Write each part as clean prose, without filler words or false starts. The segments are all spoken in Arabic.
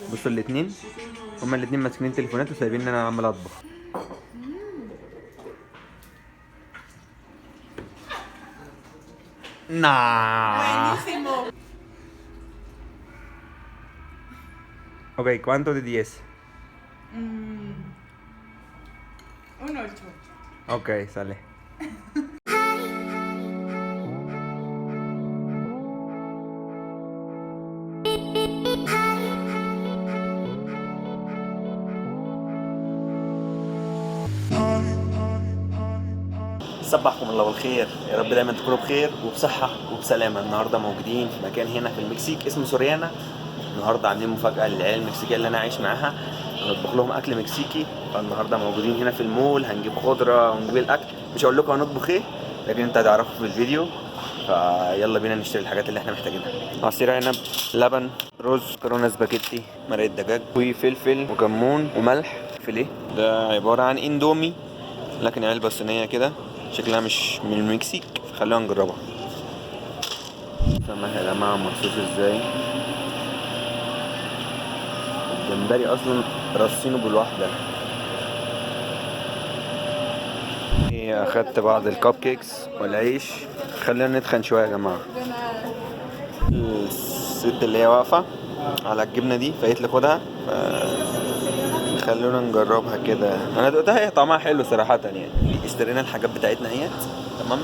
بصوا الاتنين، هما الاتنين ماسكين تليفونات وسايبين ان انا عمال اطبخ. Nah. Buenísimo. Ok, ¿cuánto de 10? Un 8. Ok, sale. صبحكم الله بالخير، يا رب دايما تكونوا بخير وبصحة وبسلامة. النهاردة موجودين في مكان هنا في المكسيك اسمه سوريانا. النهاردة عاملين مفاجأة للعيال المكسيكية اللي أنا عايش معاها، هنطبخ لهم أكل مكسيكي. فالنهاردة موجودين هنا في المول، هنجيب خضرة ونجيب الأكل. مش هقول لكم هنطبخ إيه، لكن أنت هتعرفوا في الفيديو. فيلا بينا نشتري الحاجات اللي احنا محتاجينها. عصير عنب، لبن، رز، مكرونة سباجيتي، مرقة دجاج، وفلفل وكمون وملح. فيليه ده عبارة عن اندومي لكن علبة صينية كده، شكلها مش من المكسيك، فخلونا نجربها. سمك يا جماعة مرصوص ازاي، الجمبري اصلا رصينه بالواحدة. اخدت بعض الكب كيكس والعيش. خلينا نتخن شوية يا جماعة. الست اللي هي واقفة على الجبنة دي فقالت لي خدها، خلونا نجربها كده. انا دقتها، هي طعمها حلو صراحة. يعني اشترينا الحاجات بتاعتنا اهيت، تمام.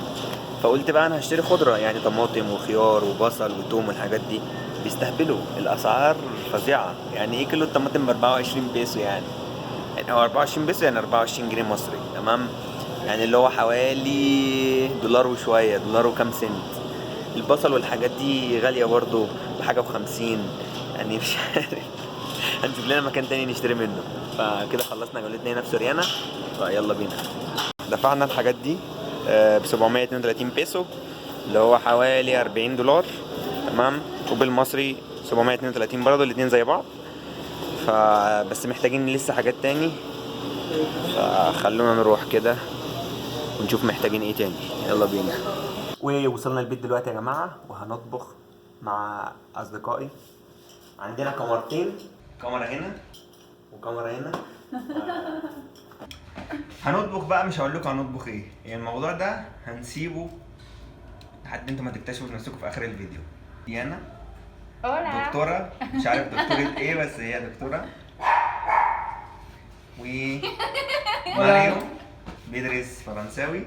فقلت بقى انا هشتري خضرة، يعني طماطم وخيار وبصل وتوم والحاجات دي. بيستهبلوا الاسعار فظيعة. يعني ايه كيلو الطماطم ب 24 بيسو يعني او 24 بيسو، يعني 24 جنيه مصري، تمام. يعني اللي هو حوالي دولار وشوية، دولار وكام سنت. البصل والحاجات دي غالية برضو، بحاجة ب50. يعني مش عارف. هنشوف لنا مكان تاني نشتري منه. فكده خلصنا جولتنا هنا في سوريانا، فيلا بينا. دفعنا الحاجات دي ب 732 بيسو، اللي هو حوالي 40 دولار، تمام. وبالمصري 732 برضه، الاتنين زي بعض. فبس محتاجين لسه حاجات تاني، فخلونا نروح كده ونشوف محتاجين ايه تاني. يلا بينا. ووصلنا البيت دلوقتي يا جماعة، وهنطبخ مع أصدقائي. عندنا كاميرتين، كاميرا هنا وكاميرا هنا. هنطبخ بقى، مش هقول لكم هنطبخ ايه، يعني الموضوع ده هنسيبه لحد انتوا ما تكتشفوا بنفسكم في اخر الفيديو. ديانا دكتورة، مش عارف دكتورة ايه، بس هي دكتورة. وماريو بيدرس فرنساوي.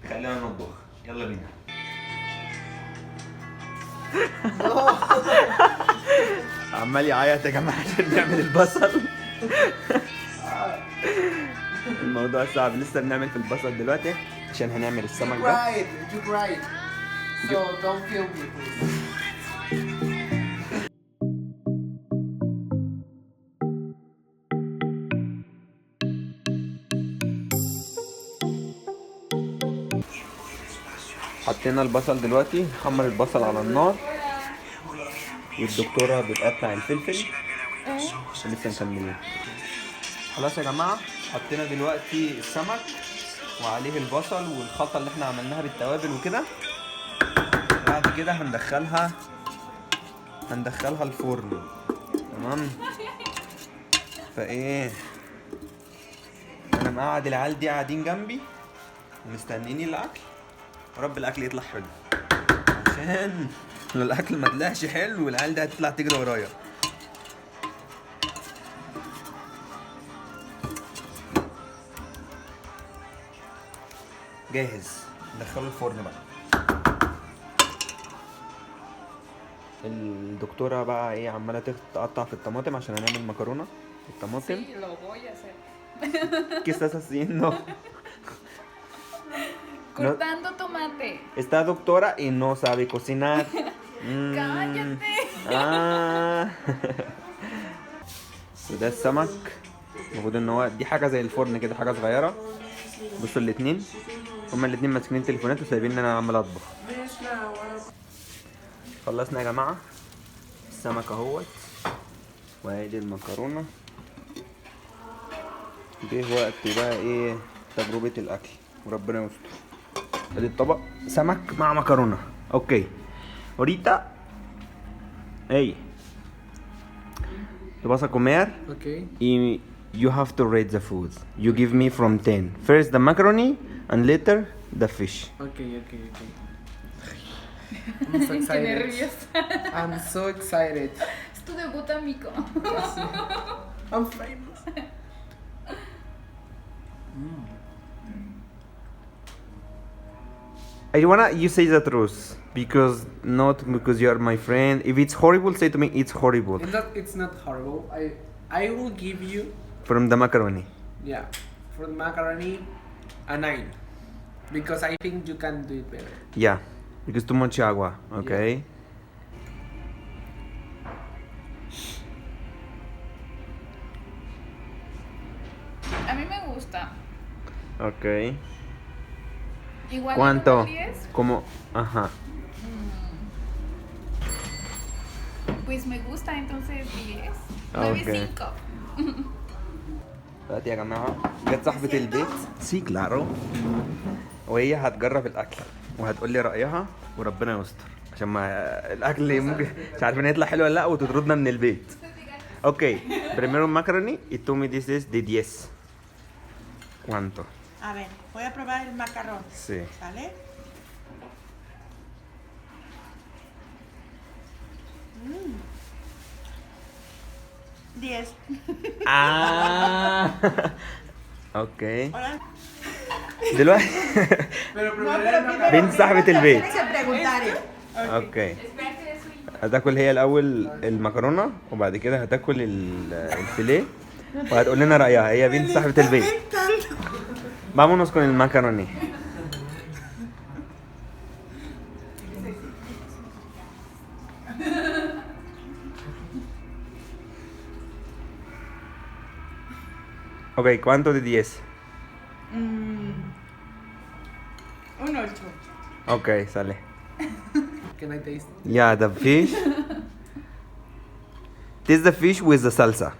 خلينا نطبخ، يلا بينا. عمال يعيط يا جماعة عشان نعمل البصل. الموضوع صعب، لسه بنعمل في البصل دلوقتي عشان هنعمل السمك ده. You cried. So don't film me, please. حطينا البصل دلوقتي، حمر البصل على النار، والدكتورة بتقطع الفلفل. لسه مكملين. خلاص يا جماعة، حطينا دلوقتي السمك وعليه البصل والخلطة اللي احنا عملناها بالتوابل وكده. بعد كده هندخلها الفرن، تمام. فايه، انا مقعد العيال دي قاعدين جنبي ومستنيني الاكل، ورب الاكل يطلع حلو، عشان لو الاكل ما طلعش حلو والعيال دي هتطلع تجري ورايا. جاهز، ندخله الفرن بقى. الدكتورة بقى ايه عمالة تقطع في الطماطم عشان هنعمل مكرونة الطماطم. Sí, lo voy a hacer. ¿Qué estás haciendo? Cortando tomate. Esta doctora y no sabe cocinar. Cállate. وده السمك، المفروض ان هو دي حاجة زي الفرن كده، حاجة صغيرة. بصوا الاتنين، هما الاتنين ماسكين تليفونات وسايبين ان انا عمال اطبخ. خلصنا يا جماعة السمك اهوت، وادي المكرونة. جه وقت بقى ايه تجربة الاكل، وربنا يستر. ادي الطبق، سمك مع مكرونة. اوكي، ahorita ايه Tú vas a comer Okay. y you have to rate the food. You give me from 10. First the macaroni and later the fish. Okay. I'm so Qué excited. nervios. I'm so excited. Es tu debut, amigo. I'm famous. I wanna you say the truth because not because you are my friend. If it's horrible, say to me it's horrible. It's not horrible. I will give you, From the macaroni. yeah, for the macaroni, a 9. Because I think you can do it better. Yeah, because too much agua. Okay. A mí me gusta. Okay. Igual ¿Cuánto? del 10, Como, ajá. pues me gusta, entonces 10. Okay. 9.5. دلوقتي يا جماعة جت صاحبة البيت سي كلارو وهي هتجرب الأكل وهتقول لي رأيها وربنا يستر عشان ما الأكل ممكن مش عارفين يطلع حلو ولا لأ وتطردنا من البيت. اوكي primero macaroni y tú me dices de 10. ¿Cuánto? A ver, voy a probar el macarrón. Sí. ¿Vale? Mm. 10. Ah. Ok. Hola. دلوقتي Pero No, pero primero, بنت صاحبة البيت. Tienes que preguntar. اوكي. هتاكل هي الاول المكرونه وبعد كده هتاكل الفيليه وهتقول لنا رايها هي بنت صاحبه البيت. Vámonos con el macaroni. Ok, ¿cuánto de 10? Un 8. Ok, sale. Can I taste? Yeah, the fish. Taste the fish with the salsa.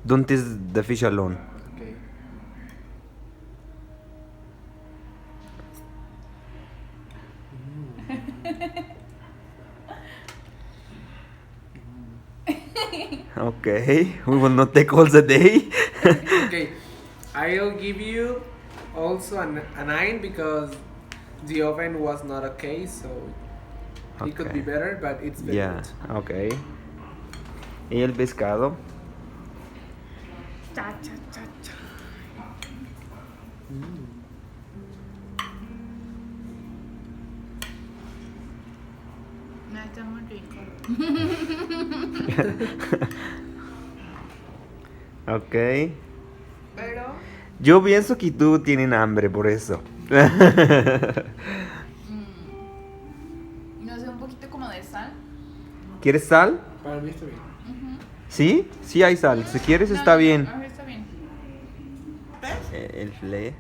Don't taste the fish alone. Okay. Okay, we will not take all the day. Okay. I'll give you also a 9 because the oven was not okay, so it could be Okay. better, but it's very Yeah, good. okay. Y el pescado. Cha, cha, cha, cha. No, está muy rico. Ok. Pero Yo pienso que tú tienes hambre por eso. no sé, un poquito como de sal. ¿Quieres sal? Para mí está bien. ¿Sí? Sí hay sal. Si quieres No, está no, bien. no, está bien. ¿Ves? El filé.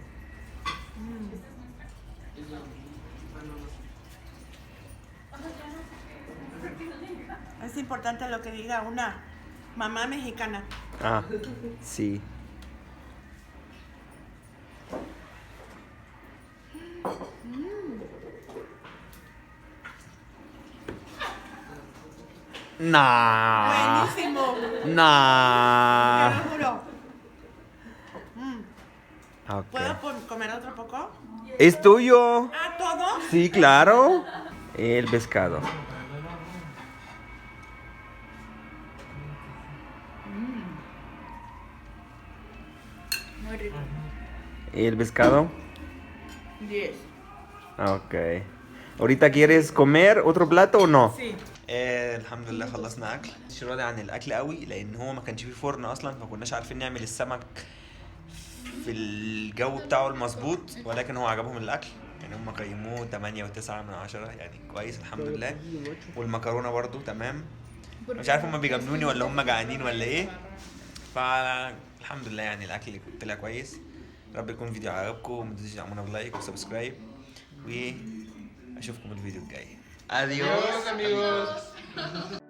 Es importante lo que diga una mamá mexicana. Ah, sí. Nah. Buenísimo. Te Nah. lo juro. Ok. ¿Puedo comer otro poco? ¿Es tuyo? Ah, ¿todo? Sí, claro. El pescado. Muy rico. ¿Y el pescado? 10. Ok. ¿ahorita quieres comer otro plato o no؟ Sí. الحمد لله خلصنا اكل مش راضي عن الاكل قوي لان هو ما كانش فيه فرن اصلا فكناش عارفين نعمل السمك في الجو بتاعه المظبوط ولكن هو عجبهم الاكل يعني هم قيموه 8 و9 من 10 يعني كويس الحمد لله والمكرونه برضو تمام مش عارف هم بيجاملوني ولا هم جعانين ولا ايه فالحمد لله يعني الاكل طلع كويس رب يكون الفيديو عجبكم وما تنسوش تعملونا بلايك وسبسكرايب واشوفكم الفيديو الجاي اديوس amigos.